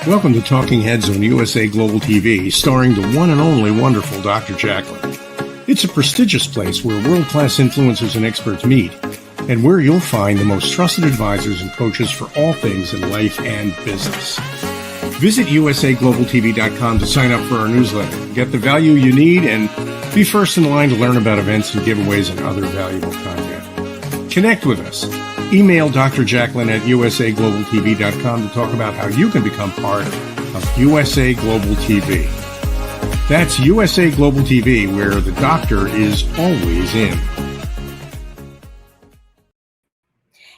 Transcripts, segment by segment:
Welcome to Talking Heads on USA Global TV, starring the one and only wonderful Dr. JACALYN. It's a prestigious place where world-class influencers and experts meet, and where you'll find the most trusted advisors and coaches for all things in life and business. Visit usaglobaltv.com to sign up for our newsletter, get the value you need, and be first in line to learn about events and giveaways and other valuable content. Connect with us. Email Dr. JACALYN at usaglobaltv.com to talk about how you can become part of USA Global TV. That's USA Global TV, where the doctor is always in.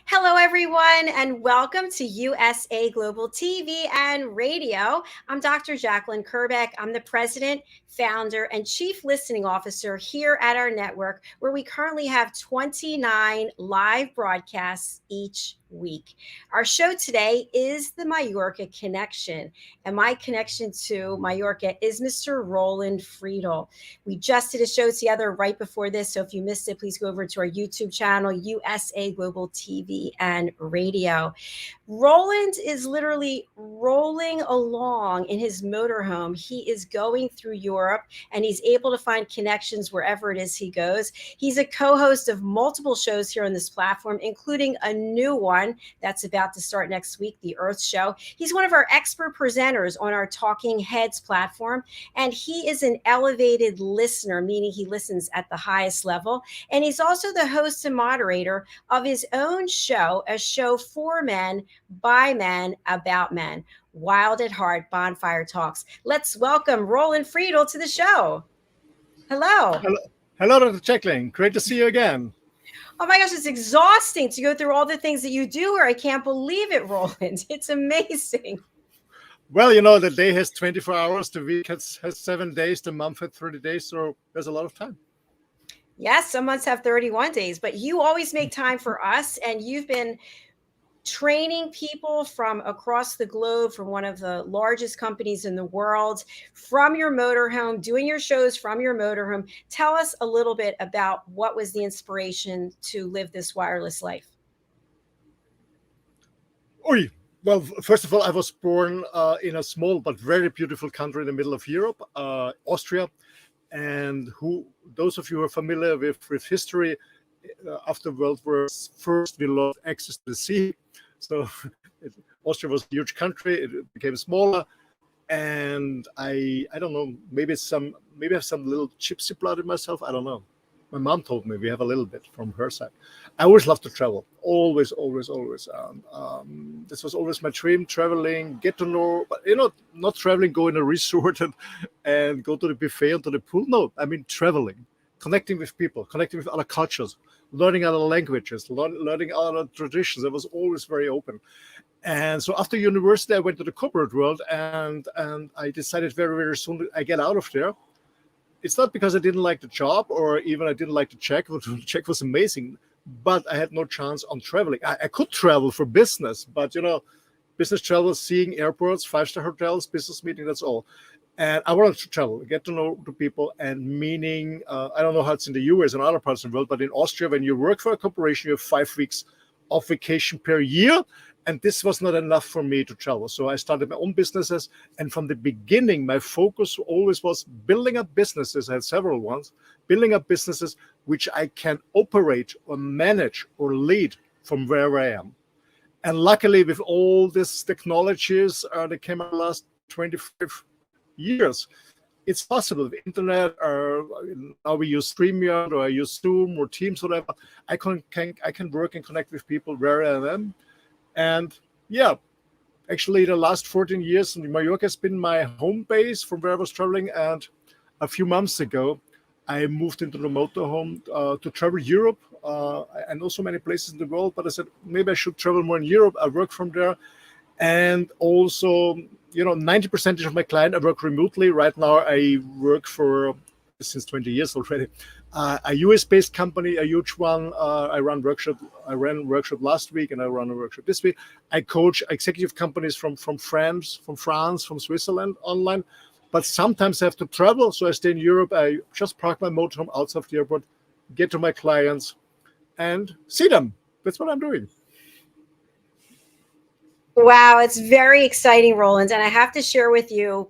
Hello, everyone, and welcome to USA Global TV and Radio. I'm Dr. JACALYN KERBECK. I'm the president, founder, and chief listening officer here at our network, where we currently have 29 live broadcasts each week. Our show today is the Mallorca Connection, and my connection to Mallorca is Mr. Roland FRIEDL. We just did a show together right before this, so if you missed it, please go over to our YouTube channel, USA Global TV and Radio. Roland is literally rolling along in his motorhome. He is going through Europe, and he's able to find connections wherever it is he goes. He's a co-host of multiple shows here on this platform, including a new one that's about to start next week, The Earth Show. He's one of our expert presenters on our Talking Heads platform, and he is an elevated listener, meaning he listens at the highest level. And he's also the host and moderator of his own show, a show for men, by men, about men. Wild at Heart Bonfire Talks. Let's welcome Roland FRIEDL to the show. Hello. Hello, Dr. JACALYN. Great to see you again. Oh my gosh, it's exhausting to go through all the things that you do here. I can't believe it, Roland. It's amazing. Well, you know, the day has 24 hours, the week has 7 days, the month has 30 days, so there's a lot of time. Yes, some months have 31 days, but you always make time for us, and you've been training people from across the globe, from one of the largest companies in the world, from your motorhome, doing your shows from your motorhome. Tell us a little bit about what was the inspiration to live this wireless life. Well, first of all, I was born in a small but very beautiful country in the middle of Europe, Austria. And those of you who are familiar with history, after World War I, we lost access to the sea. So Austria was a huge country. It became smaller, and I don't know. Maybe I have some little gypsy blood in myself. I don't know. My mom told me we have a little bit from her side. I always loved to travel. Always. This was always my dream: traveling, get to know. But not traveling, go in a resort and go to the buffet and to the pool. No, I mean traveling, connecting with people, connecting with other cultures, learning other languages, learning other traditions. I was always very open. And so after university, I went to the corporate world, and I decided very, very soon I get out of there. It's not because I didn't like the job, or even I didn't like the check. The check was amazing, but I had no chance on traveling. I could travel for business, but business travel, seeing airports, 5-star hotels, business meeting, that's all. And I wanted to travel, get to know the people, and meaning, I don't know how it's in the US and other parts of the world, but in Austria, when you work for a corporation, you have 5 weeks of vacation per year. And this was not enough for me to travel. So I started my own businesses. And from the beginning, my focus always was building up businesses. I had several ones, building up businesses which I can operate or manage or lead from wherever I am. And luckily, with all these technologies that came out last 25 years, it's possible with internet, or now we use StreamYard, or I use Zoom or Teams, whatever. I can work and connect with people where I am. And yeah, actually the last 14 years, Mallorca has been my home base from where I was traveling. And a few months ago, I moved into the motorhome to travel Europe. I know so many places in the world, but I said, maybe I should travel more in Europe. I work from there. And also, 90% of my clients, I work remotely. Right now, I work for, since 20 years already, a US-based company, a huge one. I ran a workshop last week, and I run a workshop this week. I coach executive companies from France, from Switzerland online. But sometimes I have to travel, so I stay in Europe. I just park my motorhome outside of the airport, get to my clients, and see them. That's what I'm doing. Wow, it's very exciting, Roland. And I have to share with you,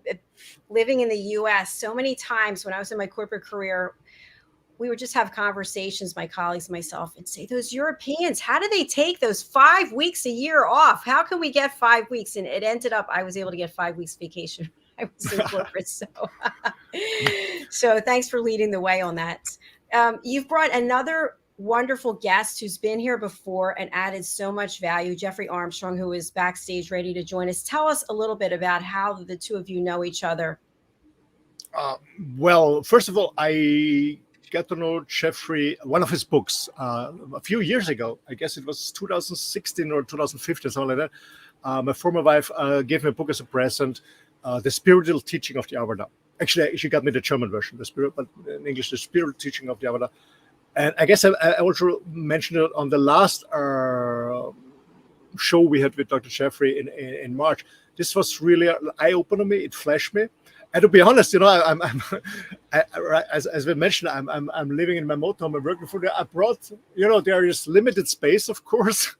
living in the US, so many times when I was in my corporate career, we would just have conversations, my colleagues and myself, and say, those Europeans, how do they take those 5 weeks a year off? How can we get 5 weeks? And it ended up, I was able to get 5 weeks vacation. I was in corporate. So thanks for leading the way on that. You've brought another wonderful guest who's been here before and added so much value, Jeffrey Armstrong, who is backstage ready to join us. Tell us a little bit about how the two of you know each other. Well, first of all, I got to know Jeffrey, one of his books, a few years ago. I guess it was 2016 or 2015, something like that. My former wife gave me a book as a present, The Spiritual Teaching of the Avada. Actually, she got me the German version, but in English, The Spiritual Teaching of the Avada. And I guess I also mentioned it on the last show we had with Dr. Jeffrey in March. This was really an eye-opener to me. It flashed me. And to be honest, as we mentioned, I'm living in my motorhome. I'm working for the. I brought, there is limited space, of course.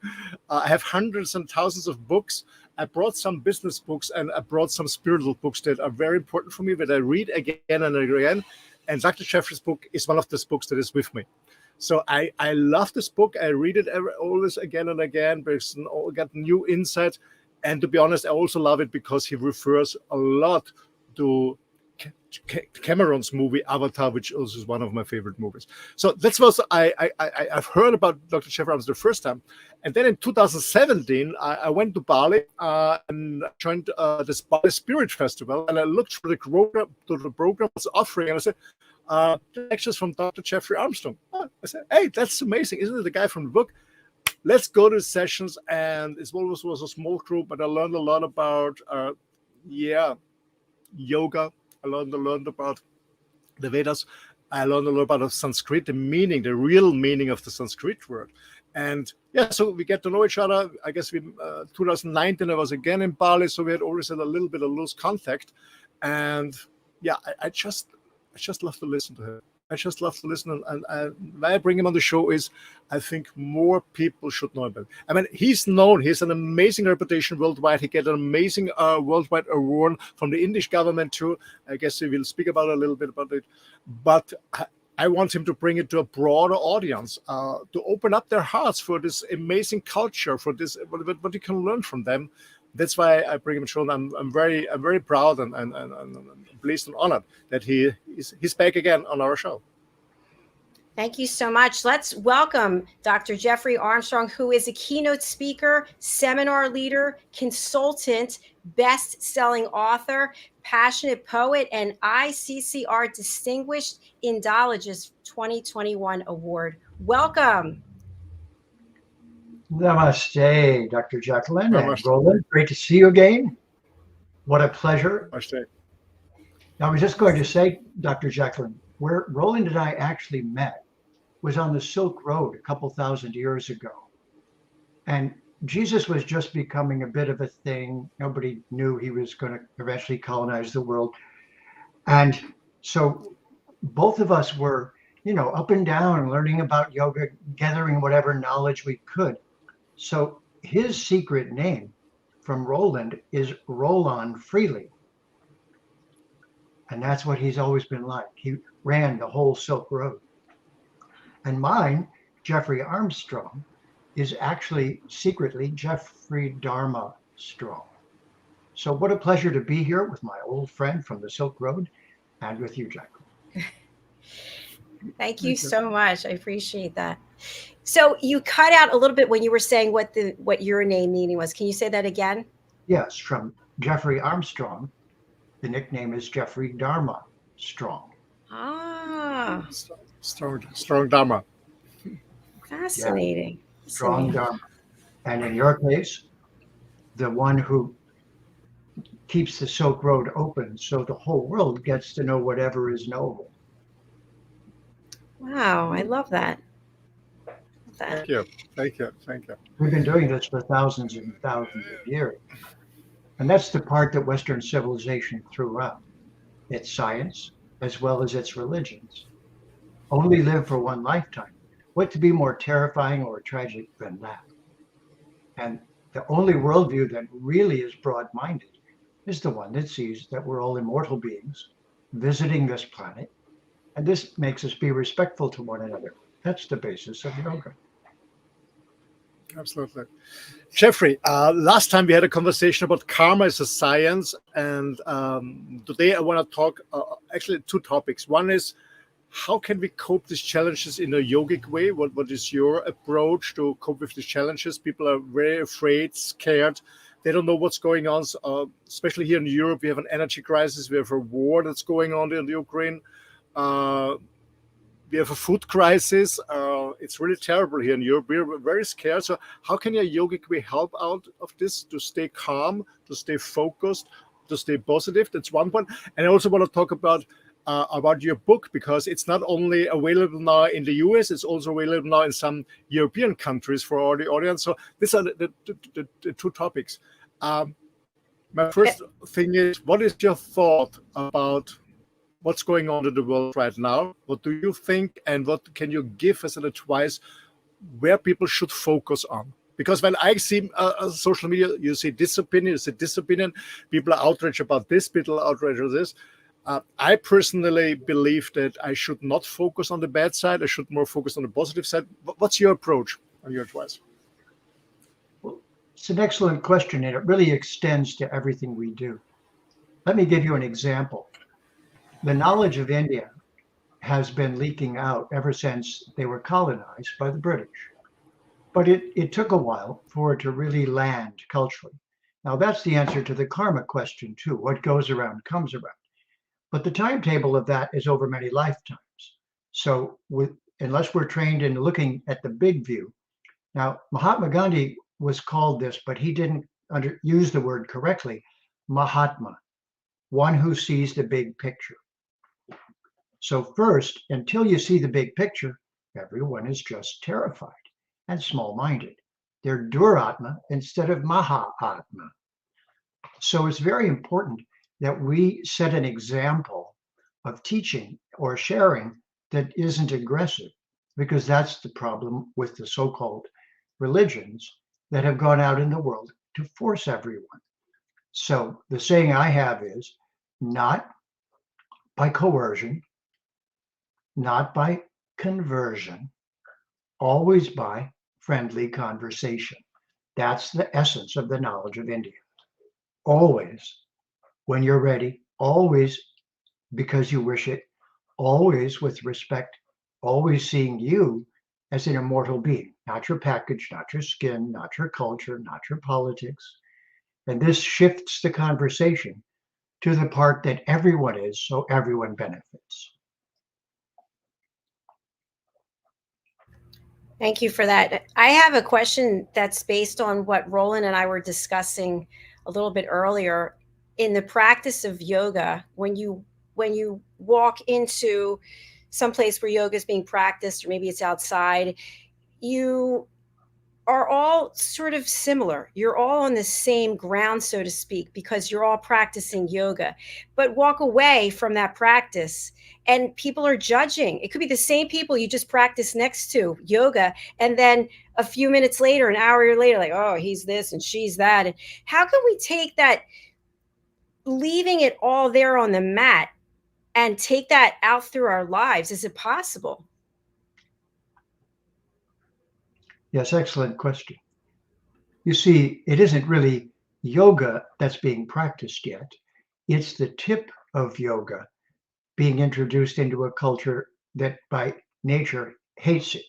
I have hundreds and thousands of books. I brought some business books and I brought some spiritual books that are very important for me that I read again and again. And Dr. Jeffrey's book is one of those books that is with me. So I love this book. I read it always again and again. Because I got new insight. And to be honest, I also love it because he refers a lot to Cameron's movie Avatar, which also is one of my favorite movies. So that's what I've heard about Dr. Jeffrey Armstrong the first time. And then in 2017, I went to Bali and joined this Bali Spirit Festival. And I looked for the program was offering, and I said, lectures from Dr. Jeffrey Armstrong. I said, hey, that's amazing. Isn't it the guy from the book? Let's go to the sessions. And it always was a small group, but I learned a lot about, yoga. I learned about the Vedas. I learned a lot about Sanskrit, the real meaning of the Sanskrit word. And so we get to know each other. I guess 2019, I was again in Bali, so we had always had a little bit of loose contact. And I just love to listen to him. I just love to listen. And why I bring him on the show is I think more people should know about him. I mean, he's known. He has an amazing reputation worldwide. He got an amazing worldwide award from the Indian government too. I guess we will speak about a little bit about it. But I want him to bring it to a broader audience, to open up their hearts for this amazing culture, for this what you can learn from them. That's why I bring him to. I'm very proud and pleased and honored that he's back again on our show. Thank you so much. Let's welcome Dr. Jeffrey Armstrong, who is a keynote speaker, seminar leader, consultant, best-selling author, passionate poet, and ICCR Distinguished Indologist 2021 Award. Welcome. Namaste, Dr. JACALYN and Roland. Great to see you again. What a pleasure. Namaste. I was just going to say, Dr. JACALYN, where Roland and I actually met was on the Silk Road a couple thousand years ago. And Jesus was just becoming a bit of a thing. Nobody knew he was going to eventually colonize the world. And so both of us were, up and down, learning about yoga, gathering whatever knowledge we could. So his secret name from Roland is Roland Freely. And that's what he's always been like. He ran the whole Silk Road. And mine, Jeffrey Armstrong, is actually secretly Jeffrey Dharma Strong. So what a pleasure to be here with my old friend from the Silk Road and with you, JACALYN. Thank you so much. I appreciate that. So you cut out a little bit when you were saying what your name meaning was. Can you say that again? Yes, from Jeffrey Armstrong. The nickname is Jeffrey Dharma Strong. Ah. Strong Dharma. Fascinating. Yeah. Strong Dharma. And in your case, the one who keeps the Silk Road open so the whole world gets to know whatever is knowable. Wow, I love that. Thank you. We've been doing this for thousands and thousands of years. And that's the part that Western civilization threw out. Its science, as well as its religions. Only live for one lifetime. What to be more terrifying or tragic than that? And The only worldview that really is broad-minded is the one that sees that we're all immortal beings visiting this planet, and this makes us be respectful to one another. That's the basis of yoga. Absolutely. Jeffrey, last time we had a conversation about karma as a science, and today I want to talk actually two topics. One is, how can we cope these challenges in a yogic way? What is your approach to cope with these challenges? People are very afraid, scared. They don't know what's going on. Especially here in Europe, we have an energy crisis. We have a war that's going on in Ukraine. We have a food crisis. It's really terrible here in Europe. We're very scared. So how can a yogic way help out of this to stay calm, to stay focused, to stay positive? That's one point. And I also want to talk about your book, because it's not only available now in the US, it's also available now in some European countries for all the audience. So these are the two topics. My first thing is, what is your thought about what's going on in the world right now? What do you think, and what can you give as an advice where people should focus on? Because when I see social media, you see this opinion, you see this opinion, people are outraged about this, people are outraged about this. I personally believe that I should not focus on the bad side. I should more focus on the positive side. What's your approach and your advice? Well, it's an excellent question, and it really extends to everything we do. Let me give you an example. The knowledge of India has been leaking out ever since they were colonized by the British. But it took a while for it to really land culturally. Now, that's the answer to the karma question, too. What goes around comes around. But the timetable of that is over many lifetimes. So unless we're trained in looking at the big view. Now, Mahatma Gandhi was called this, but he didn't use the word correctly. Mahatma, one who sees the big picture. So first, until you see the big picture, everyone is just terrified and small-minded. They're Duratma instead of Mahatma. So it's very important that we set an example of teaching or sharing that isn't aggressive, because that's the problem with the so-called religions that have gone out in the world to force everyone. So the saying I have is, not by coercion, not by conversion, always by friendly conversation. That's the essence of the knowledge of India. Always, when you're ready, always because you wish it, always with respect, always seeing you as an immortal being, not your package, not your skin, not your culture, not your politics. And this shifts the conversation to the part that everyone is, so everyone benefits. Thank you for that. I have a question that's based on what Roland and I were discussing a little bit earlier. In the practice of yoga, when you walk into some place where yoga is being practiced, or maybe it's outside, you are all sort of similar. You're all on the same ground, so to speak, because you're all practicing yoga. But walk away from that practice and people are judging. It could be the same people you just practiced next to yoga, and then a few minutes later, an hour later, like, oh, he's this and she's that. And how can we take that, leaving it all there on the mat, and take that out through our lives? Is it possible? Yes, excellent question. You see, it isn't really yoga that's being practiced yet. It's the tip of yoga being introduced into a culture that by nature hates it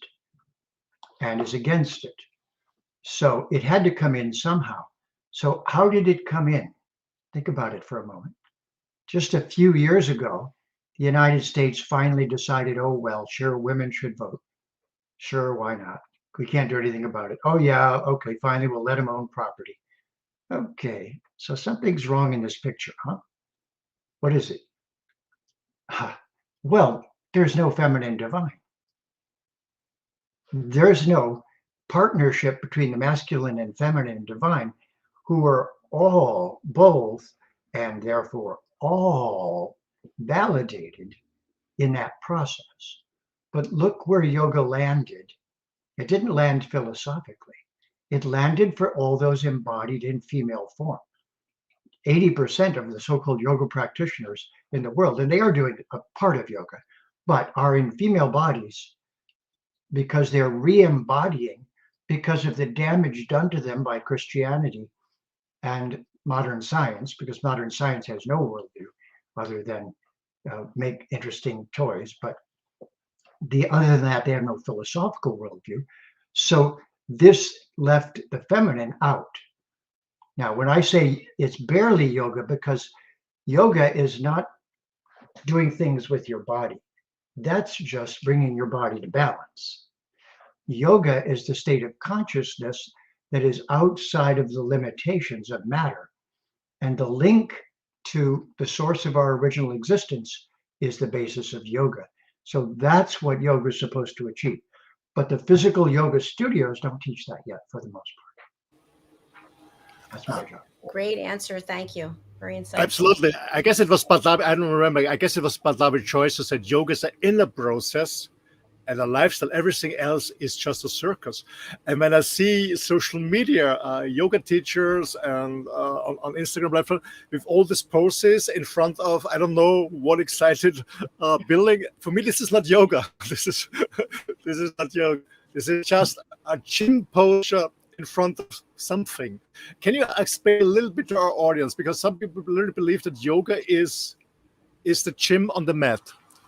and is against it. So it had to come in somehow. So how did it come in? Think about it for a moment. Just a few years ago, the United States finally decided, oh, well, sure, women should vote. Sure, why not? We can't do anything about it. Oh, yeah, okay, finally, we'll let them own property. Okay, so something's wrong in this picture, huh? What is it? Well, there's no feminine divine. There's no partnership between the masculine and feminine divine, who are all both, and therefore all validated in that process. But look where yoga landed. It didn't land philosophically. It landed for all those embodied in female form. 80% of the so-called yoga practitioners in the world, and they are doing a part of yoga, but are in female bodies because they're re-embodying because of the damage done to them by Christianity and modern science, because modern science has no worldview other than make interesting toys, but other than that, they have no philosophical worldview. So this left the feminine out. Now, when I say it's barely yoga, because yoga is not doing things with your body. That's just bringing your body to balance. Yoga is the state of consciousness that is outside of the limitations of matter. And the link to the source of our original existence is the basis of yoga. So that's what yoga is supposed to achieve. But the physical yoga studios don't teach that yet, for the most part. That's my job. Great answer. Thank you. Very insightful. Absolutely. I guess it was Patlabi. I don't remember. I guess it was Patlabi Choice who said yoga is an inner process and a lifestyle. Everything else is just a circus. And when I see social media, yoga teachers and on Instagram platform with all these poses in front of, I don't know what excited building. For me, this is not yoga. This is not yoga. This is just a gym posture in front of something. Can you explain a little bit to our audience? Because some people really believe that yoga is the gym on the mat.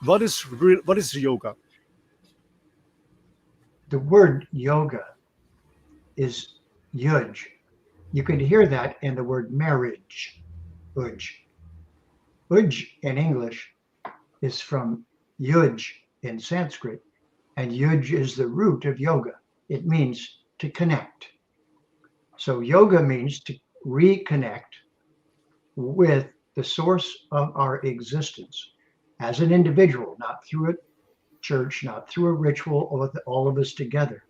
What is yoga? The word yoga is yuj. You could hear that in the word marriage, uj. Uj in English is from yuj in Sanskrit, and yuj is the root of yoga. It means to connect. So yoga means to reconnect with the source of our existence as an individual, not through a church, not through a ritual, or with all of us together,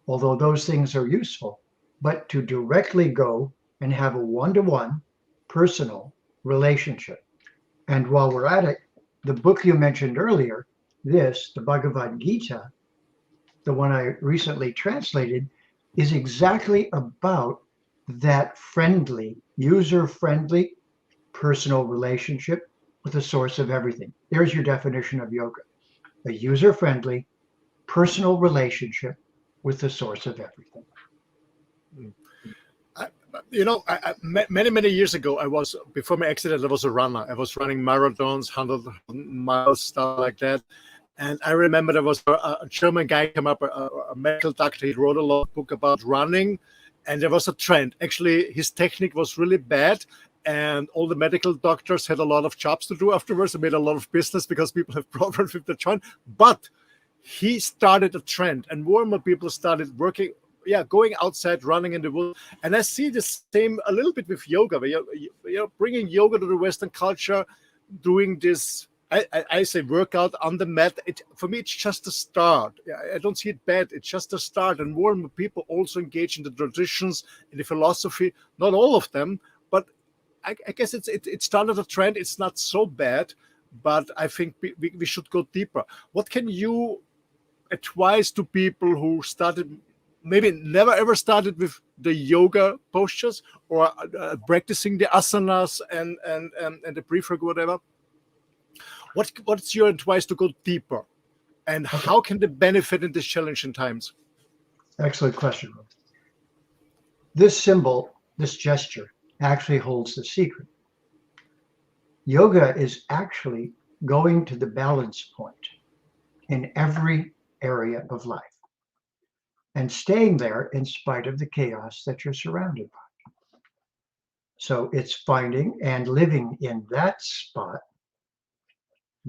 although those things are useful, but to directly go and have a one-to-one personal relationship. And while we're at it, the book you mentioned earlier, the Bhagavad Gita, the one I recently translated, is exactly about that friendly, user-friendly personal relationship with the source of everything. There's your definition of yoga. A user-friendly personal relationship with the source of everything. Many years ago, before my accident, I was a runner. I was running marathons, 100 miles, stuff like that. And I remember there was a German guy come up, a medical doctor. He wrote a lot of book about running, and there was a trend. Actually, his technique was really bad, and all the medical doctors had a lot of jobs to do afterwards. They made a lot of business because people have problems with the joint. But he started a trend, and more and more people started going outside, running in the woods. And I see the same a little bit with yoga, where you're bringing yoga to the Western culture, doing this. I say workout on the mat. For me, it's just a start. I don't see it bad. It's just a start. And more people also engage in the traditions, in the philosophy. Not all of them, but I guess it started a trend. It's not so bad, but I think we should go deeper. What can you advise to people who maybe never ever started with the yoga postures or practicing the asanas and the breathwork, whatever? What's your advice to go deeper, and how can they benefit in these challenging times? Excellent question. This symbol, this gesture, actually holds the secret. Yoga is actually going to the balance point in every area of life and staying there in spite of the chaos that you're surrounded by. So it's finding and living in that spot.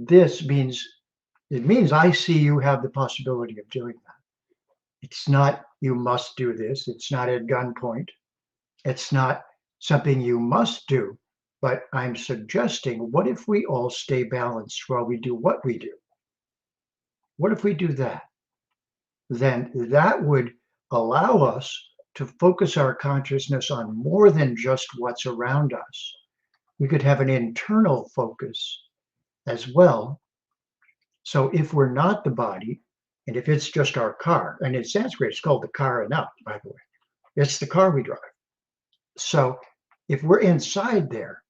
It means I see you have the possibility of doing that. It's not you must do this. It's not at gunpoint. It's not something you must do, but I'm suggesting, what if we all stay balanced while we do what we do? What if we do that? Then that would allow us to focus our consciousness on more than just what's around us. We could have an internal focus as well. So if we're not the body, and if it's just our car, and in Sanskrit it's called the karana, by the way, It's the car we drive. So if we're inside there,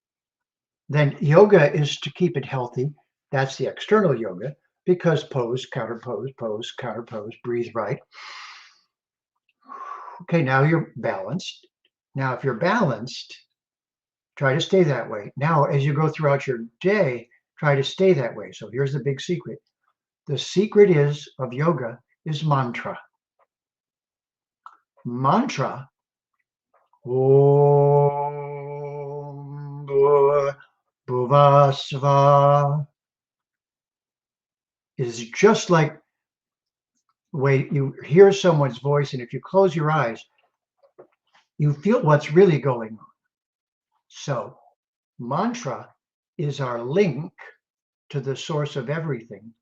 then yoga is to keep it healthy. That's the external yoga, because pose, counter pose, counter pose, breathe right. Okay, now you're balanced. Now, if you're balanced, try to stay that way. Now, as you go throughout your day, try to stay that way. So here's the big secret. The secret of yoga is mantra. Mantra, Om Bhuvasva, is just like the way you hear someone's voice, and if you close your eyes, you feel what's really going on. So mantra is our link to the source of everything,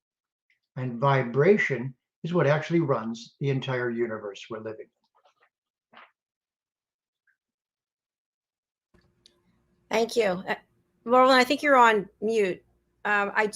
and vibration is what actually runs the entire universe we're living in. Thank you. Roland, I think you're on mute. I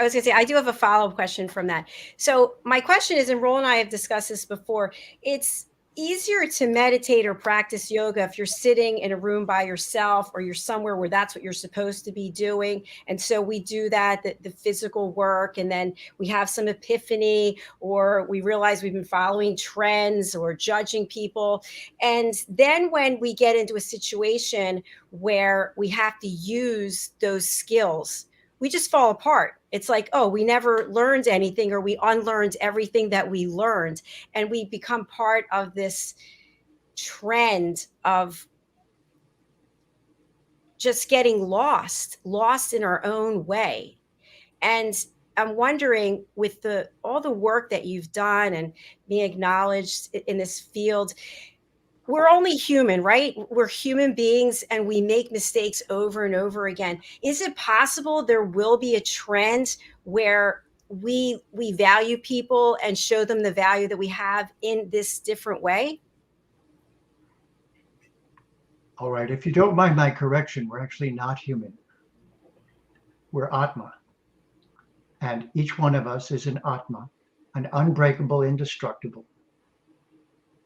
was going to say, I do have a follow-up question from that. So my question is, and Roland and I have discussed this before, it's easier to meditate or practice yoga if you're sitting in a room by yourself, or you're somewhere where that's what you're supposed to be doing. And so we do that, the physical work, and then we have some epiphany, or we realize we've been following trends or judging people. And then when we get into a situation where we have to use those skills, we just fall apart. It's like, oh, we never learned anything, or we unlearned everything that we learned. And we become part of this trend of just getting lost in our own way. And I'm wondering, with all the work that you've done and being acknowledged in this field, we're only human, right? We're human beings, and we make mistakes over and over again. Is it possible there will be a trend where we value people and show them the value that we have in this different way? All right, if you don't mind my correction, we're actually not human. We're Atma. And each one of us is an Atma, an unbreakable, indestructible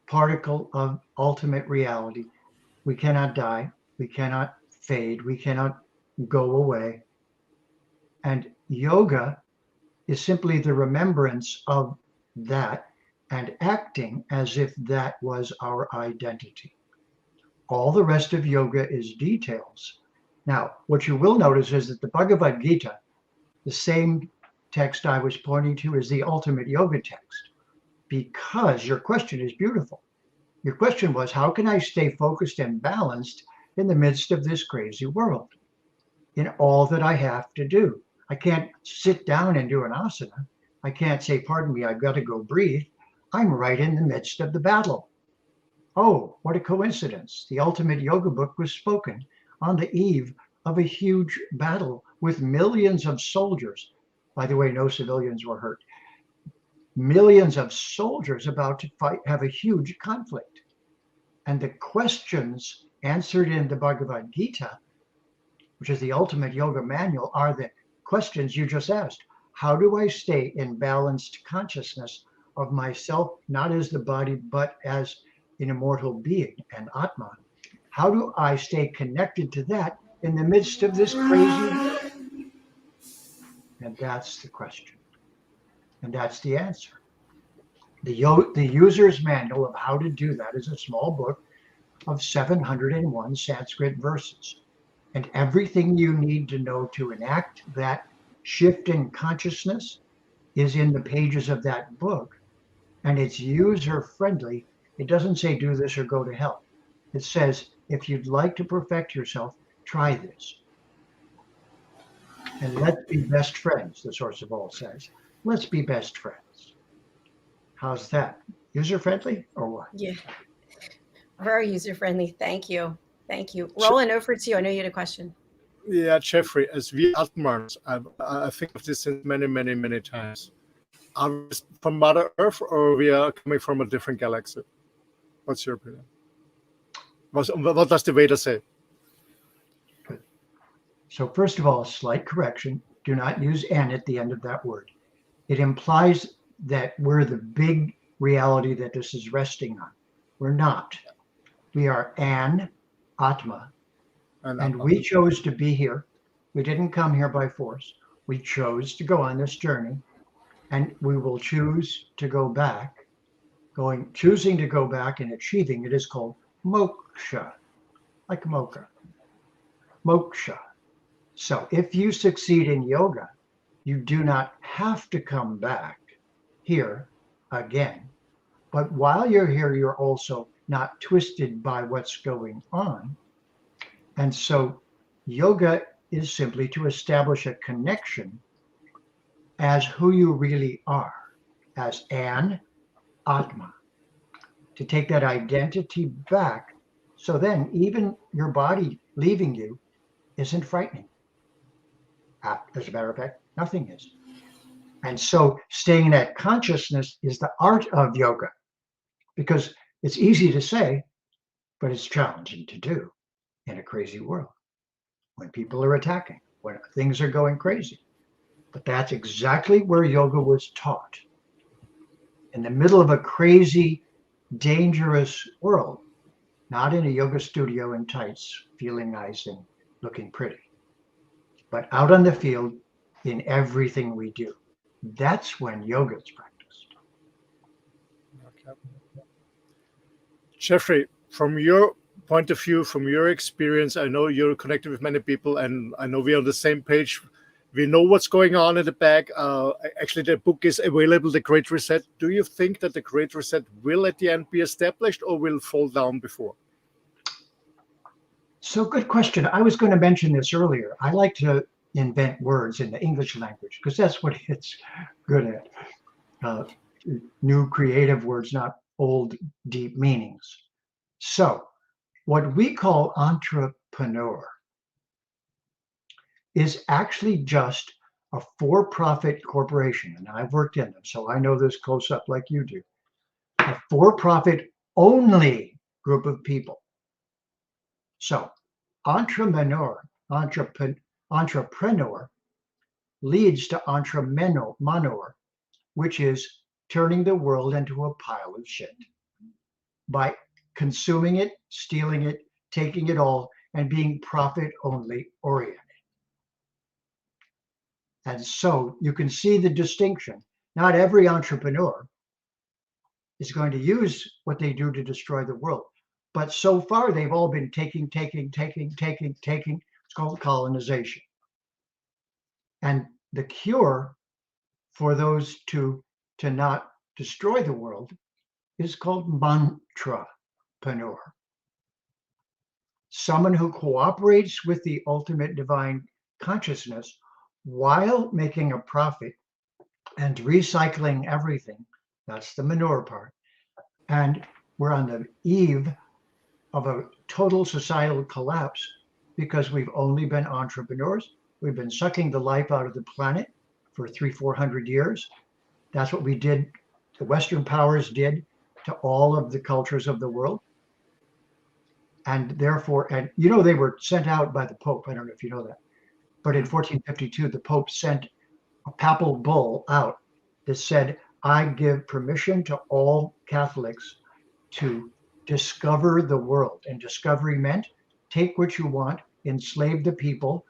particle of ultimate reality. We cannot die, we cannot fade, we cannot go away. And yoga is simply the remembrance of that and acting as if that was our identity. All the rest of yoga is details. Now, what you will notice is that the Bhagavad Gita, the same text I was pointing to, is the ultimate yoga text, because your question is beautiful. Your question was, how can I stay focused and balanced in the midst of this crazy world, in all that I have to do? I can't sit down and do an asana. I can't say, pardon me, I've got to go breathe. I'm right in the midst of the battle. Oh, what a coincidence. The ultimate yoga book was spoken on the eve of a huge battle with millions of soldiers. By the way, no civilians were hurt. Millions of soldiers about to fight, have a huge conflict. And the questions answered in the Bhagavad Gita, which is the ultimate yoga manual, are the questions you just asked. How do I stay in balanced consciousness of myself, not as the body, but as an immortal being, an Atma? How do I stay connected to that in the midst of this crazy? And that's the question. And that's the answer. The user's manual of how to do that is a small book of 701 Sanskrit verses. And everything you need to know to enact that shift in consciousness is in the pages of that book. And it's user-friendly. It doesn't say do this or go to hell. It says, if you'd like to perfect yourself, try this. And let's be best friends, the source of all says. Let's be best friends. How's that? User-friendly or what? Yeah, very user-friendly. Thank you. Thank you. Roland, over to you. I know you had a question. Yeah, Jeffrey, as we Atmans, I think of this many, many, many times. Are we from Mother Earth, or we are coming from a different galaxy? What's your opinion? What does the Veda say? Good. So first of all, slight correction. Do not use "n" at the end of that word. It implies that we're the big reality that this is resting on. We're not. We are an Atma. And we chose to be here. We didn't come here by force. We chose to go on this journey, and we will choose to go back. Choosing to go back and achieving it is called moksha, like mocha. Moksha. So if you succeed in yoga, you do not have to come back here again. But while you're here, you're also not twisted by what's going on. And so yoga is simply to establish a connection as who you really are, as an Atma, to take that identity back. So then even your body leaving you isn't frightening. As a matter of fact, nothing is. And so staying in that consciousness is the art of yoga, because it's easy to say, but it's challenging to do in a crazy world when people are attacking, when things are going crazy. But that's exactly where yoga was taught. In the middle of a crazy, dangerous world, not in a yoga studio in tights, feeling nice and looking pretty, but out on the field in everything we do. That's when yoga is practiced. Okay. Jeffrey, from your point of view, from your experience, I know you're connected with many people, and I know we're on the same page. We know what's going on in the back. Actually, the book is available, The Great Reset. Do you think that the Great Reset will at the end be established or will fall down before? So good question. I was going to mention this earlier. I like to invent words in the English language because that's what it's good at. New creative words, not old deep meanings. So what we call entrepreneur is actually just a for-profit corporation. And I've worked in them, so I know this close up like you do. A for-profit only group of people. So entrepreneur leads to entrepreneur, which is turning the world into a pile of shit by consuming it, stealing it, taking it all, and being profit only oriented. And so you can see the distinction. Not every entrepreneur is going to use what they do to destroy the world. But so far, they've all been taking. It's called colonization. And the cure for those to not destroy the world is called mantrapreneur. Someone who cooperates with the ultimate divine consciousness while making a profit and recycling everything. That's the manure part. And we're on the eve of a total societal collapse because we've only been entrepreneurs. We've been sucking the life out of the planet for 300-400 years. That's what we did, the Western powers did to all of the cultures of the world. And therefore, and you know, they were sent out by the Pope. I don't know if you know that. But in 1452, the Pope sent a papal bull out that said, I give permission to all Catholics to discover the world. And discovery meant take what you want, enslave the people,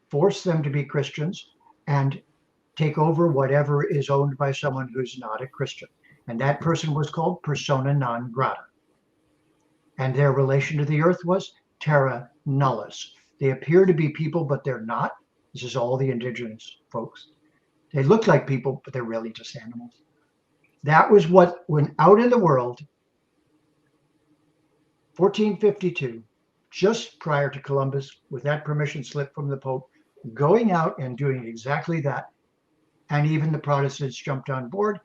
force them to be Christians, and take over whatever is owned by someone who's not a Christian. And that person was called persona non grata. And their relation to the earth was terra nullis. They appear to be people, but they're not. This is all the indigenous folks. They look like people, but they're really just animals. That was what went out in the world, 1452, just prior to Columbus, with that permission slip from the Pope, going out and doing exactly that. And even the Protestants jumped on board.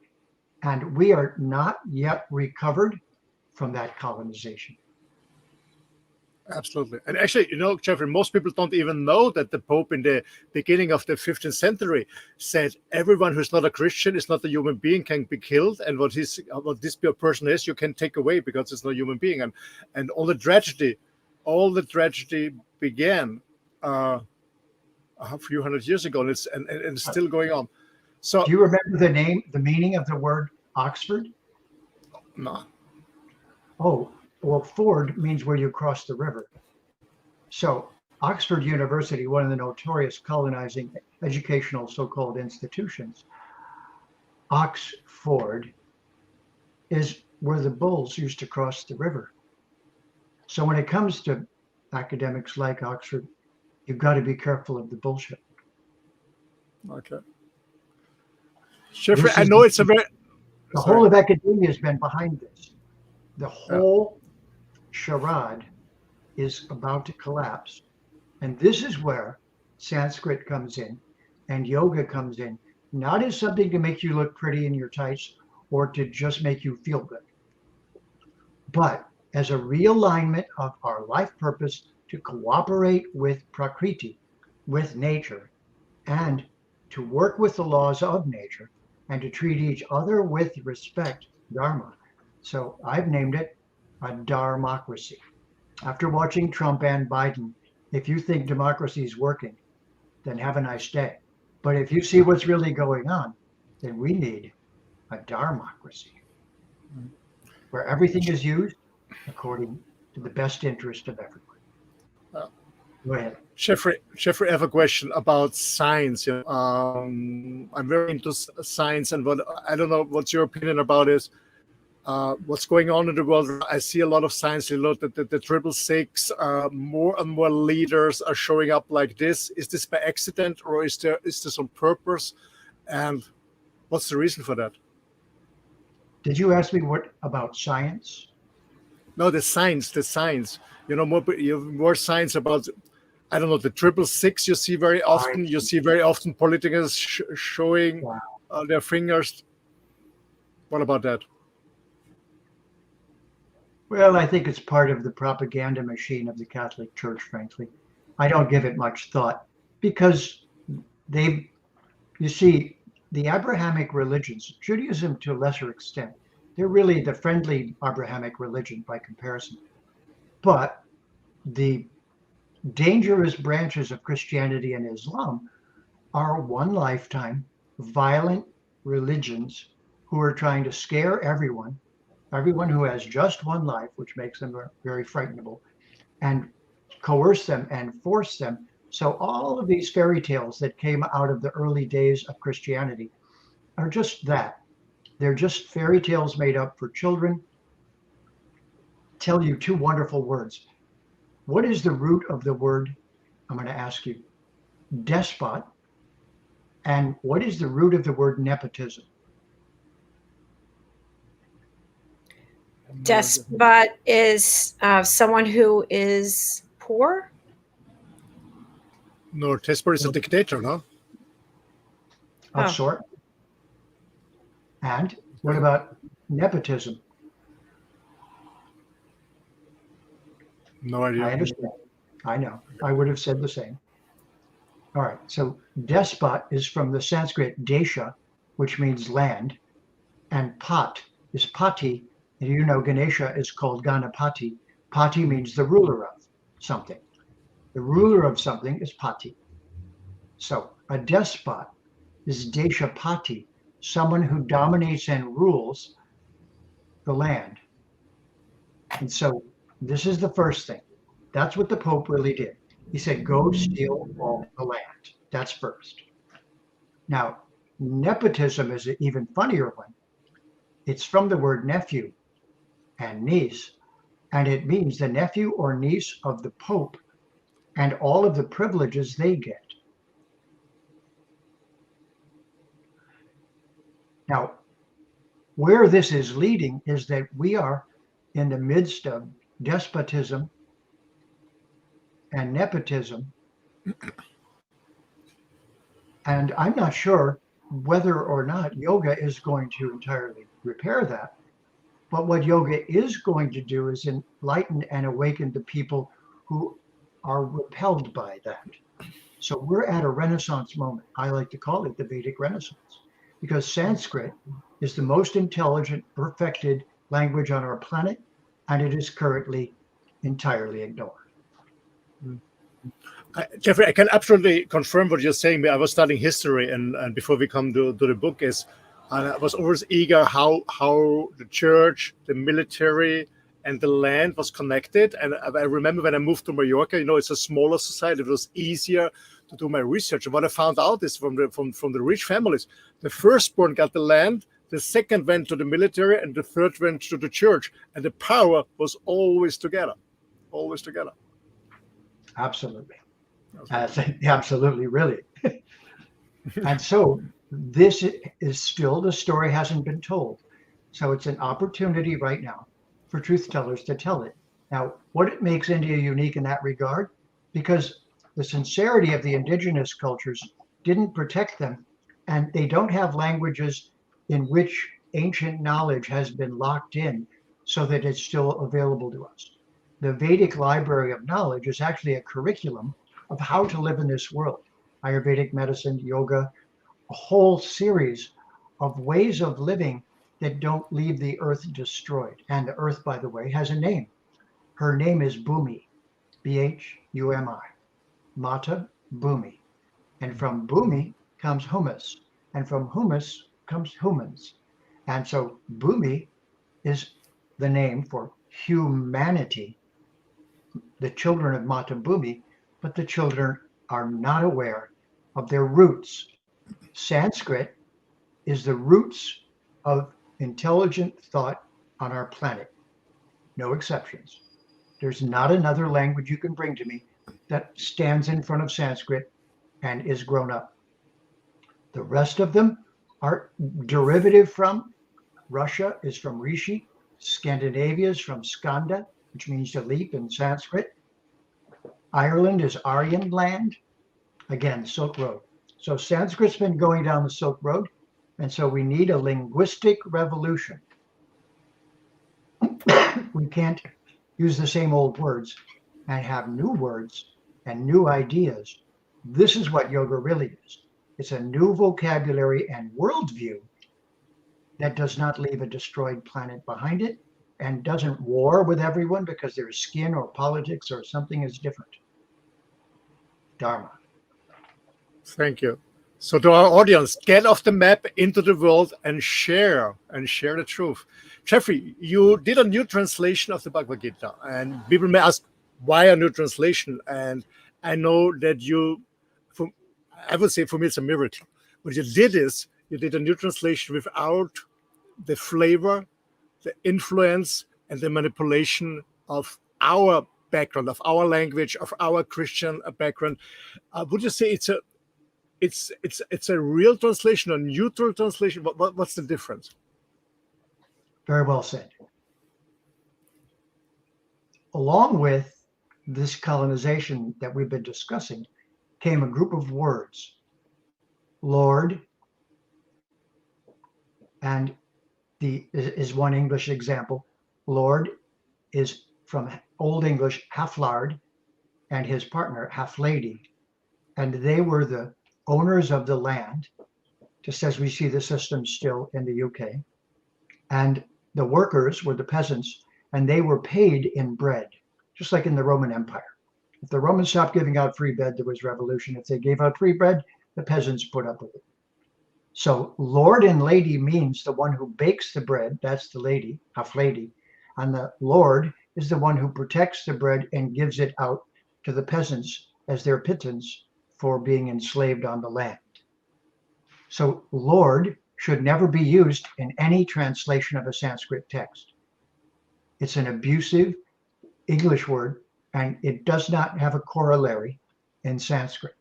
And we are not yet recovered from that colonization. Absolutely. And actually, you know, Jeffrey, most people don't even know that the Pope in the beginning of the 15th century said everyone who's not a Christian is not a human being, can be killed. And what this person is, you can take away because it's not a human being. And all the tragedy began a few hundred years ago, and it's still going on. So do you remember the meaning of the word Oxford? No. Oh, well, ford means where you cross the river. So Oxford University, one of the notorious colonizing educational so-called institutions, Oxford is where the bulls used to cross the river. So when it comes to academics like Oxford, you've got to be careful of the bullshit. Okay. Jeffrey, I know it's a very... The whole of academia has been behind this. The whole charade is about to collapse. And this is where Sanskrit comes in and yoga comes in, not as something to make you look pretty in your tights or to just make you feel good, but as a realignment of our life purpose to cooperate with Prakriti, with nature, and to work with the laws of nature and to treat each other with respect, Dharma. So I've named it a Dharmocracy. After watching Trump and Biden, if you think democracy is working, then have a nice day. But if you see what's really going on, then we need a Dharmocracy, where everything is used according to the best interest of everyone. Go ahead. Jeffrey, I have a question about science. I'm very into science, and I don't know what's your opinion about is what's going on in the world. I see a lot of science. The 666, more and more leaders are showing up like this. Is this by accident, or is this on purpose? And what's the reason for that? Did you ask me what about science? No, the science. More science about, I don't know, the 666 you see very often. You see very often politicians showing their fingers. What about that? Well, I think it's part of the propaganda machine of the Catholic Church, frankly. I don't give it much thought because you see, the Abrahamic religions, Judaism to a lesser extent, they're really the friendly Abrahamic religion by comparison. But the dangerous branches of Christianity and Islam are one lifetime violent religions who are trying to scare everyone who has just one life, which makes them very frightenable, and coerce them and force them. So all of these fairy tales that came out of the early days of Christianity are just that. They're just fairy tales made up for children. Tell you two wonderful words. What is the root of the word, I'm going to ask you, despot? And what is the root of the word nepotism? Despot is someone who is poor. No, despot is a dictator, no? Of sort. And what about nepotism? No idea. I understand. I know. I would have said the same. All right. So despot is from the Sanskrit desha, which means land, and pat is pati. And you know Ganesha is called Ganapati. Pati means the ruler of something. The ruler of something is pati. So a despot is deshapati, someone who dominates and rules the land. And so this is the first thing. That's what the Pope really did. He said, go steal all the land. That's first. Now, nepotism is an even funnier one. It's from the word nephew and niece, and it means the nephew or niece of the Pope and all of the privileges they get. Now, where this is leading is that we are in the midst of despotism and nepotism. And I'm not sure whether or not yoga is going to entirely repair that. But what yoga is going to do is enlighten and awaken the people who are repelled by that. So we're at a Renaissance moment. I like to call it the Vedic Renaissance, because Sanskrit is the most intelligent, perfected language on our planet, and it is currently entirely ignored. Jeffrey, I can absolutely confirm what you're saying. I was studying history, and before we come to the book, is And I was always eager how the church, the military, and the land was connected. And I remember when I moved to Mallorca, it's a smaller society. It was easier to do my research. And what I found out is from the rich families, the firstborn got the land, the second went to the military, and the third went to the church. And the power was always together, always together. Absolutely. Absolutely, really. And so this is still, the story hasn't been told. So it's an opportunity right now for truth tellers to tell it. Now, what makes India unique in that regard? Because the sincerity of the indigenous cultures didn't protect them, and they don't have languages in which ancient knowledge has been locked in so that it's still available to us. The Vedic library of knowledge is actually a curriculum of how to live in this world. Ayurvedic medicine, yoga, a whole series of ways of living that don't leave the earth destroyed. And the earth, by the way, has a name. Her name is Bhumi, Bhumi, Mata Bhumi. And from Bhumi comes humus, and from humus comes humans. And so Bhumi is the name for humanity, the children of Mata Bhumi, but the children are not aware of their roots. Sanskrit is the roots of intelligent thought on our planet. No exceptions. There's not another language you can bring to me that stands in front of Sanskrit and is grown up. The rest of them are derivative from. Russia is from Rishi. Scandinavia is from Skanda, which means to leap in Sanskrit. Ireland is Aryan land. Again, Silk Road. So Sanskrit's been going down the Silk Road, and so we need a linguistic revolution. We can't use the same old words and have new words and new ideas. This is what yoga really is. It's a new vocabulary and worldview that does not leave a destroyed planet behind it and doesn't war with everyone because their skin or politics or something is different. Dharma. Thank you. So to our audience, get off the map into the world and share the truth. Jeffrey, you did a new translation of the Bhagavad Gita, and people may ask, why a new translation? And I know that I would say for me it's a miracle. What you did is, you did a new translation without the flavor, the influence, and the manipulation of our background, of our language, of our Christian background. Would you say it's a real translation, a neutral translation? What's the difference? Very well said. Along with this colonization that we've been discussing came a group of words. Lord, and is one English example. Lord is from Old English half-lard, and his partner half-lady, and they were the owners of the land, just as we see the system still in the UK. And the workers were the peasants, and they were paid in bread, just like in the Roman Empire. If the Romans stopped giving out free bread, there was revolution. If they gave out free bread, the peasants put up with it. So Lord and Lady means the one who bakes the bread, that's the lady, half-lady, and the Lord is the one who protects the bread and gives it out to the peasants as their pittance for being enslaved on the land. So Lord should never be used in any translation of a Sanskrit text. It's an abusive English word, and it does not have a corollary in Sanskrit.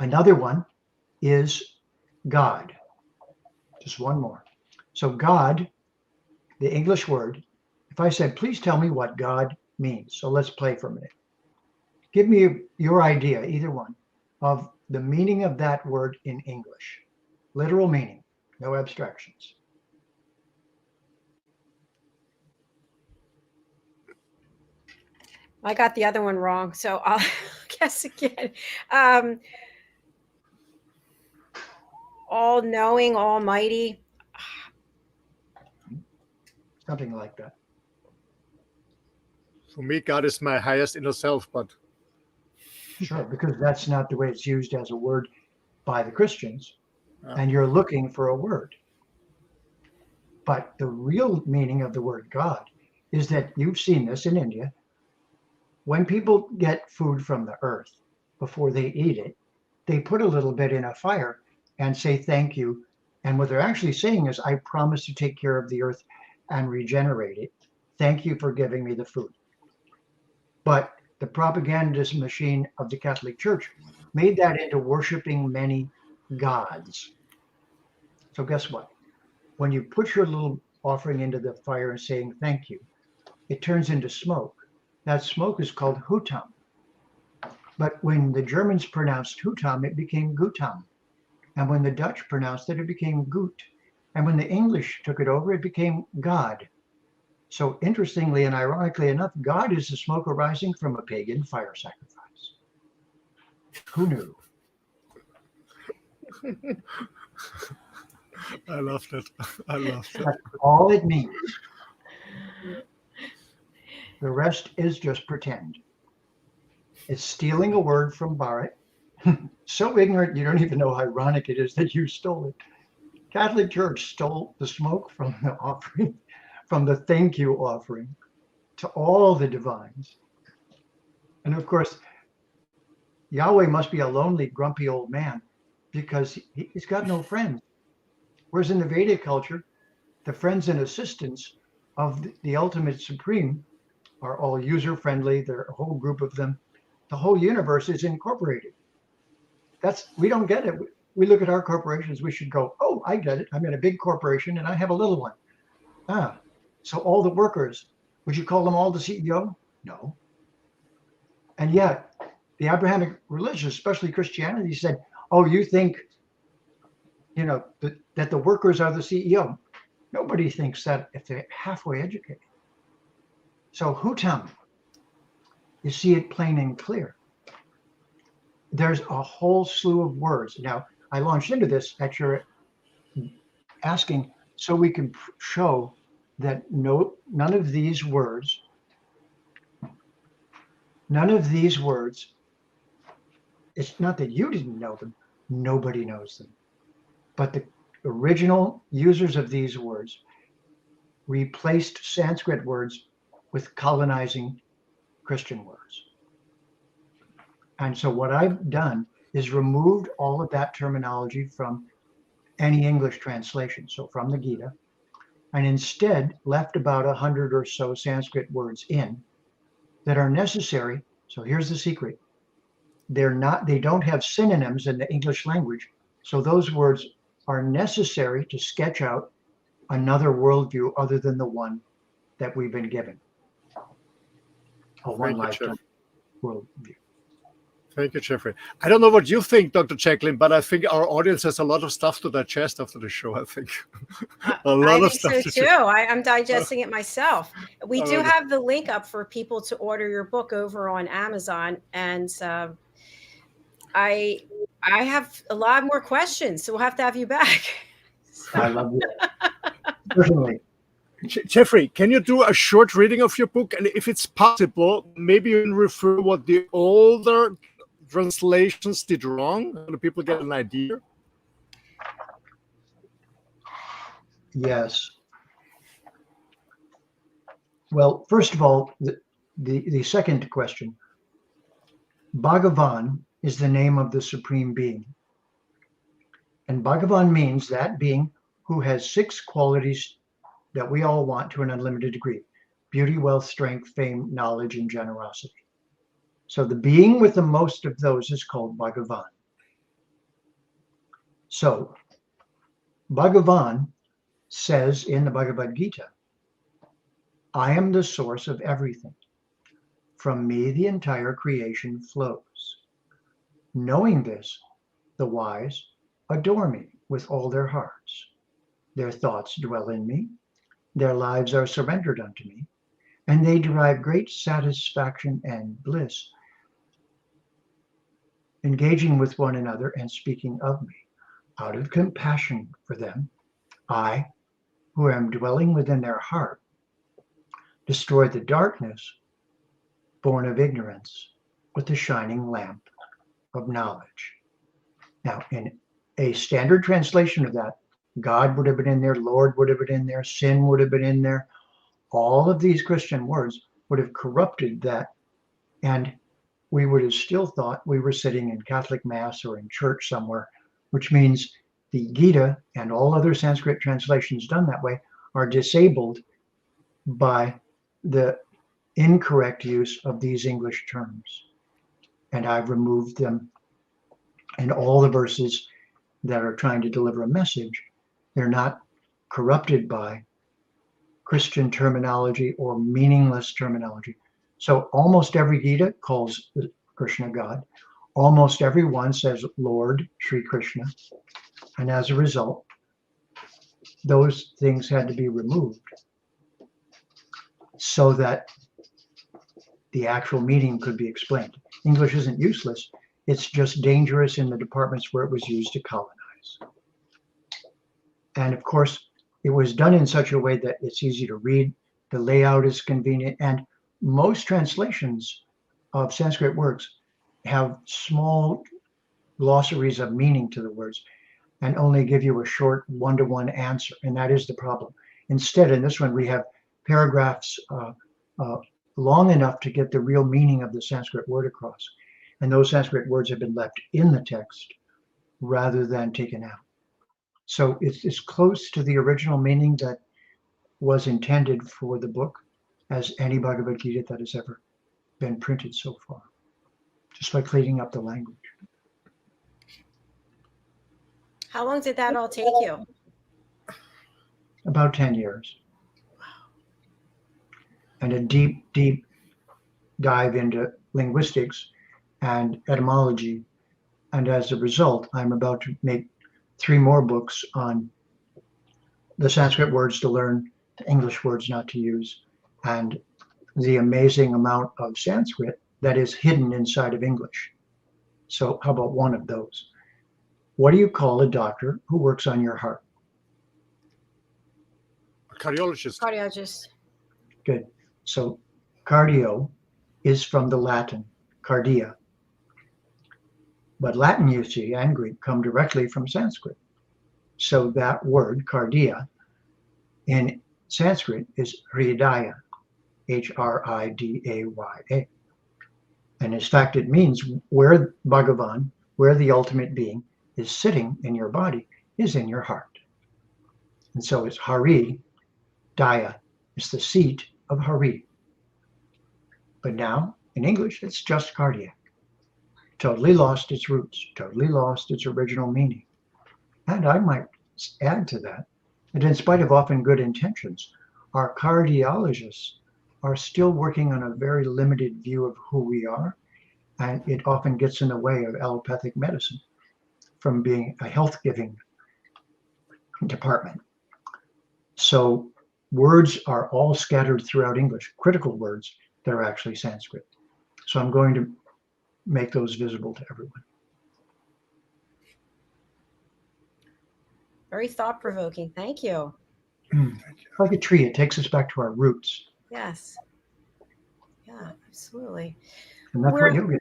Another one is God. Just one more. So God, the English word, if I said, please tell me what God means. So let's play for a minute. Give me your idea, either one, of the meaning of that word in English. Literal meaning, no abstractions. I got the other one wrong, so I'll guess again. All-knowing, almighty. Something like that. For me, God is my highest inner self, but Sure, because that's not the way it's used as a word by the Christians. and you're looking for a word. But the real meaning of the word God is that you've seen this in India. When people get food from the earth before they eat it, they put a little bit in a fire and say thank you. And what they're actually saying is, I promise to take care of the earth and regenerate it. Thank you for giving me the food. But the propagandist machine of the Catholic Church made that into worshiping many gods. So guess what? When you put your little offering into the fire and saying thank you, it turns into smoke. That smoke is called hutam. But when the Germans pronounced hutam, it became gutam. And when the Dutch pronounced it, it became gut. And when the English took it over, it became God. So interestingly and ironically enough, God is the smoke arising from a pagan fire sacrifice. Who knew? I love that. I love that. That's all it means. The rest is just pretend. It's stealing a word from Bharat. So ignorant, you don't even know how ironic it is that you stole it. Catholic Church stole the smoke from the offering, from the thank you offering to all the divines. And of course, Yahweh must be a lonely, grumpy old man because he's got no friends. Whereas in the Vedic culture, the friends and assistants of the ultimate supreme are all user-friendly. There are a whole group of them. The whole universe is incorporated. We don't get it. We look at our corporations, we should go, oh, I get it. I'm in a big corporation and I have a little one. So all the workers, would you call them all the CEO? No. And yet, the Abrahamic religions, especially Christianity, said, oh, you think, that the workers are the CEO. Nobody thinks that if they're halfway educated. So hutam, you see it plain and clear. There's a whole slew of words. Now, I launched into this at your asking so we can show that none of these words, it's not that you didn't know them, nobody knows them. But the original users of these words replaced Sanskrit words with colonizing Christian words. And so what I've done is removed all of that terminology from any English translation, so from the Gita, and instead left about 100 or so Sanskrit words in that are necessary. So here's the secret. They don't have synonyms in the English language. So those words are necessary to sketch out another worldview other than the one that we've been given. A one lifetime worldview. Thank you, Jeffrey. I don't know what you think, Dr. JACALYN, but I think our audience has a lot of stuff to digest after the show, I think. I think so too. I'm digesting it myself. We do have the link up for people to order your book over on Amazon. And I have a lot more questions, so we'll have to have you back. I love it. Personally. Jeffrey, can you do a short reading of your book? And if it's possible, maybe you can refer what the older translations did wrong, so people get an idea. Yes. Well, first of all, the second question. Bhagavan is the name of the Supreme Being. And Bhagavan means that being who has 6 qualities that we all want to an unlimited degree: beauty, wealth, strength, fame, knowledge, and generosity. So the being with the most of those is called Bhagavan. So Bhagavan says in the Bhagavad Gita, I am the source of everything. From me, the entire creation flows. Knowing this, the wise adore me with all their hearts. Their thoughts dwell in me. Their lives are surrendered unto me, and they derive great satisfaction and bliss, engaging with one another and speaking of me. Out of compassion for them, I, who am dwelling within their heart, destroy the darkness born of ignorance with the shining lamp of knowledge. Now, in a standard translation of that, God would have been in there, Lord would have been in there, sin would have been in there. All of these Christian words would have corrupted that, and we would have still thought we were sitting in Catholic Mass or in church somewhere, which means the Gita and all other Sanskrit translations done that way are disabled by the incorrect use of these English terms. And I've removed them in all the verses that are trying to deliver a message. They're not corrupted by Christian terminology or meaningless terminology. So almost every Gita calls Krishna God. Almost every one says Lord Sri Krishna. And as a result, those things had to be removed so that the actual meaning could be explained. English isn't useless. It's just dangerous in the departments where it was used to colonize. And of course, it was done in such a way that it's easy to read. The layout is convenient. And most translations of Sanskrit works have small glossaries of meaning to the words and only give you a short one-to-one answer. And that is the problem. Instead, in this one, we have paragraphs long enough to get the real meaning of the Sanskrit word across. And those Sanskrit words have been left in the text rather than taken out. So it's as close to the original meaning that was intended for the book as any Bhagavad Gita that has ever been printed so far, just by cleaning up the language. How long did that all take you? About 10 years. And a deep, deep dive into linguistics and etymology. And as a result, I'm about to make 3 more books on the Sanskrit words to learn, the English words not to use, and the amazing amount of Sanskrit that is hidden inside of English. So how about one of those? What do you call a doctor who works on your heart? A cardiologist. Cardiologist. Good. So cardio is from the Latin cardia. But Latin, you see, and Greek come directly from Sanskrit. So that word, cardia, in Sanskrit is hridaya, Hridaya. And in fact, it means where Bhagavan, where the ultimate being is sitting in your body, is in your heart. And so it's Hari, Daya, it's the seat of Hari. But now, in English, it's just cardiac. Totally lost its roots, totally lost its original meaning. And I might add to that, that in spite of often good intentions, our cardiologists are still working on a very limited view of who we are, and it often gets in the way of allopathic medicine from being a health-giving department. So words are all scattered throughout English, critical words that are actually Sanskrit. So I'm going to make those visible to everyone. Very thought-provoking. Thank you. Like a tree, it takes us back to our roots. Yes. Yeah, absolutely. And that's what yoga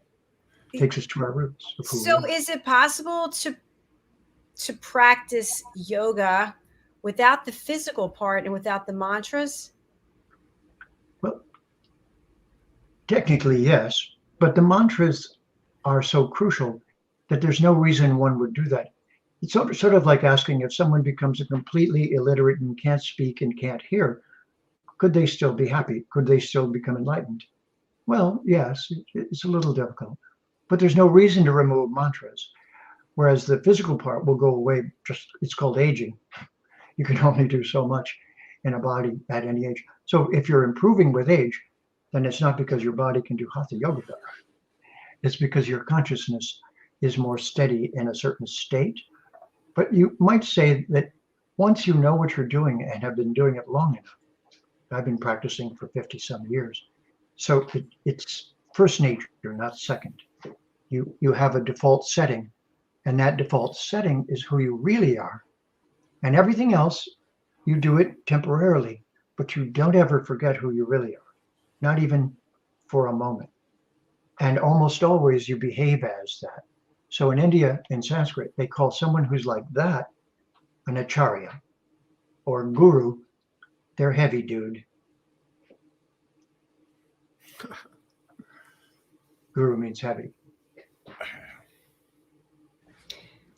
takes us to our roots. So is it possible to practice yoga without the physical part and without the mantras? Well, technically, yes, but the mantras are so crucial that there's no reason one would do that. It's sort of like asking if someone becomes a completely illiterate and can't speak and can't hear, could they still be happy? Could they still become enlightened? Well, yes, it's a little difficult, but there's no reason to remove mantras. Whereas the physical part will go away, it's called aging. You can only do so much in a body at any age. So if you're improving with age, then it's not because your body can do hatha yoga better. It's because your consciousness is more steady in a certain state. But you might say that once you know what you're doing and have been doing it long enough, I've been practicing for 50-some years, so it's first nature, not second. You have a default setting, and that default setting is who you really are. And everything else, you do it temporarily, but you don't ever forget who you really are, not even for a moment. And almost always you behave as that. So in India, in Sanskrit, they call someone who's like that an acharya, or guru. They're heavy, dude. Guru means heavy.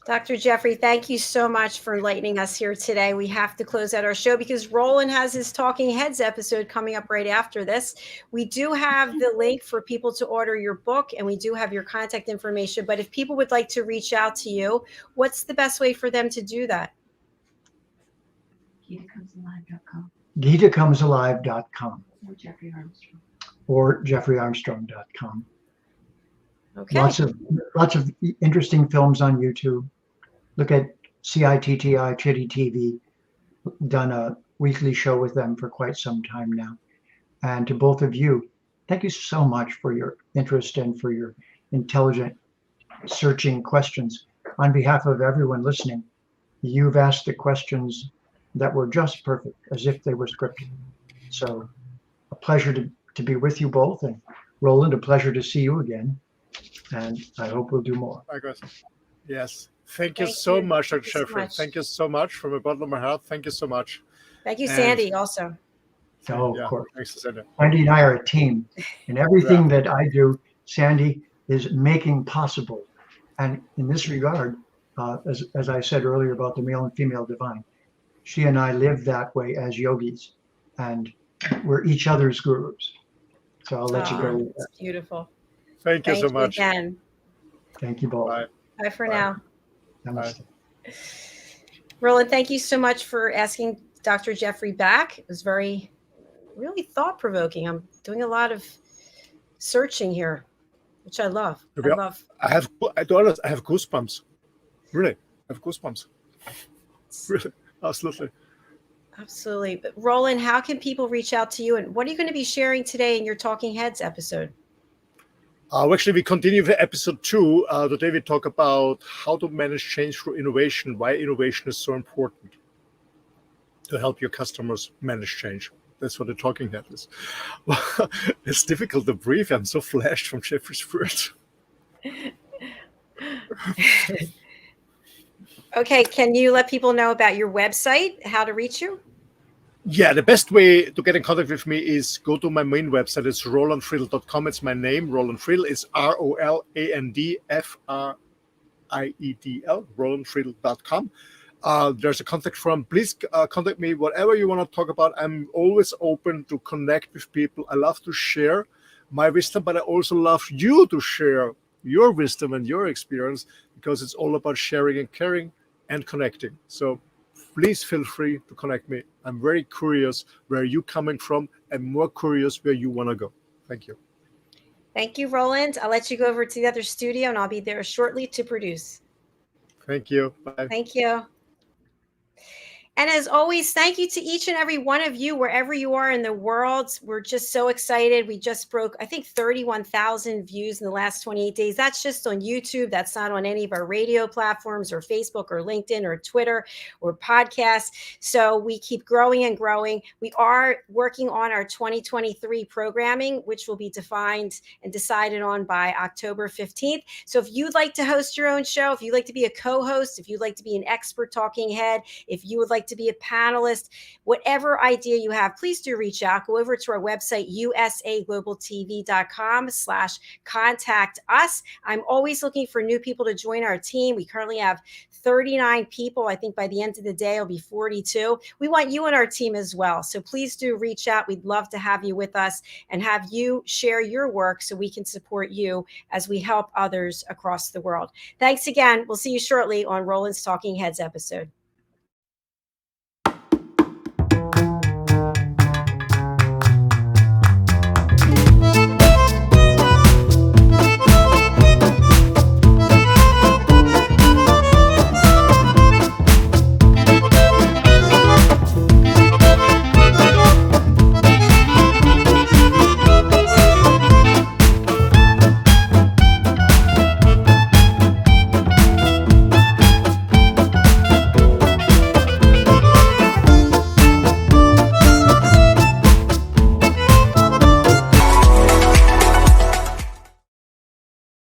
Dr. Jeffrey, thank you so much for enlightening us here today. We have to close out our show because Roland has his Talking Heads episode coming up right after this. We do have the link for people to order your book, and we do have your contact information. But if people would like to reach out to you, what's the best way for them to do that? GitaComesAlive.com. GitaComesAlive.com. Or Jeffrey Armstrong. Or JeffreyArmstrong.com. Okay. Lots of interesting films on YouTube. Look at CITTI, Chitty TV. Done a weekly show with them for quite some time now. And to both of you, thank you so much for your interest and for your intelligent, searching questions. On behalf of everyone listening, you've asked the questions that were just perfect, as if they were scripted. So a pleasure to be with you both. And Roland, a pleasure to see you again. And I hope we'll do more. Yes. Thank you so much, Dr. Jeffrey. Thank you so much from the bottom of my heart. Thank you so much. Thank you, Sandy, also. Oh, of course. Thanks, Sandy. Sandy and I are a team. And everything that I do, Sandy is making possible. And in this regard, as I said earlier about the male and female divine, she and I live that way as yogis. And we're each other's gurus. So I'll let you go with that. That's beautiful. Thank you so much. Again. Thank you both. Bye. Bye for now. Namaste. Roland, thank you so much for asking Dr. Jeffrey back. It was really thought-provoking. I'm doing a lot of searching here, which I love. I have goosebumps. Really, I have goosebumps. Really, absolutely. Absolutely. But Roland, how can people reach out to you? And what are you going to be sharing today in your Talking Heads episode? Actually, we continue with episode 2. Today we talk about how to manage change through innovation, why innovation is so important to help your customers manage change. That's what the Talking Head is. Well, it's difficult to breathe. I'm so flashed from Jeffrey's words. Okay, can you let people know about your website, how to reach you? Yeah, the best way to get in contact with me is go to my main website. It's rolandfriedl.com. It's my name, Roland Friedl. It's ROLANDFRIEDL, rolandfriedl.com. There's a contact form. Please contact me, whatever you want to talk about. I'm always open to connect with people. I love to share my wisdom, but I also love you to share your wisdom and your experience, because it's all about sharing and caring and connecting. So please feel free to connect me. I'm very curious where you're coming from and more curious where you want to go. Thank you. Thank you, Roland. I'll let you go over to the other studio, and I'll be there shortly to produce. Thank you. Bye. Thank you. And as always, thank you to each and every one of you, wherever you are in the world. We're just so excited. We just broke, I think, 31,000 views in the last 28 days. That's just on YouTube. That's not on any of our radio platforms or Facebook or LinkedIn or Twitter or podcasts. So we keep growing and growing. We are working on our 2023 programming, which will be defined and decided on by October 15th. So if you'd like to host your own show, if you'd like to be a co-host, if you'd like to be an expert talking head, if you would like to be a panelist, whatever idea you have, please do reach out. Go over to our website, usaglobaltv.com/contact us. I'm always looking for new people to join our team. We currently have 39 people. I think by the end of the day, it'll be 42. We want you on our team as well. So please do reach out. We'd love to have you with us and have you share your work so we can support you as we help others across the world. Thanks again. We'll see you shortly on Roland's Talking Heads episode.